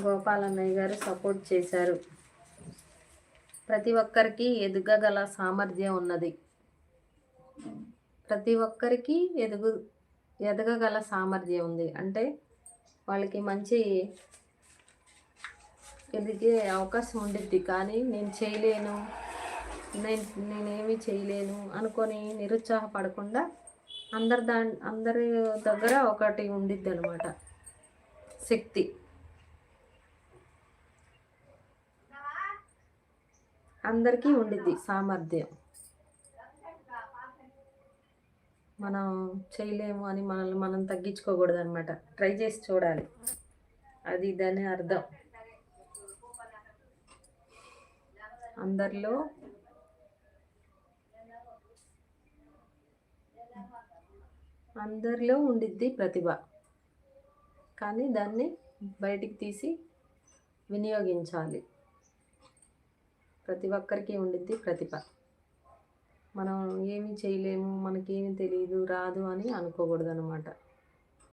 గోపాలన్నయ్య గారు సపోర్ట్ చేశారు. ప్రతి ఒక్కరికి ఎదగగల సామర్థ్యం ఉన్నది. ప్రతి ఒక్కరికి ఎదగగల సామర్థ్యం ఉంది. అంటే వాళ్ళకి మంచి ఎదిగే అవకాశం ఉండిద్ది. కానీ నేను చేయలేను, నేనేమి చేయలేను అనుకొని నిరుత్సాహపడకుండా అందరి దగ్గర ఒకటి ఉండిద్ది అనమాట, శక్తి. అందరికీ ఉండిద్ది సామర్థ్యం. మనం చేయలేము అని మనల్ని మనం తగ్గించుకోకూడదు అనమాట. ట్రై చేసి చూడాలి, అది దాని అర్థం. అందరిలో ఉండిద్ది ప్రతిభ, కానీ దాన్ని బయటికి తీసి వినియోగించాలి. ప్రతి ఒక్కరికి ఉండిద్ది ప్రతిభ. మనం ఏమీ చేయలేము, మనకేమీ తెలియదు, రాదు అని అనుకోకూడదు అనమాట.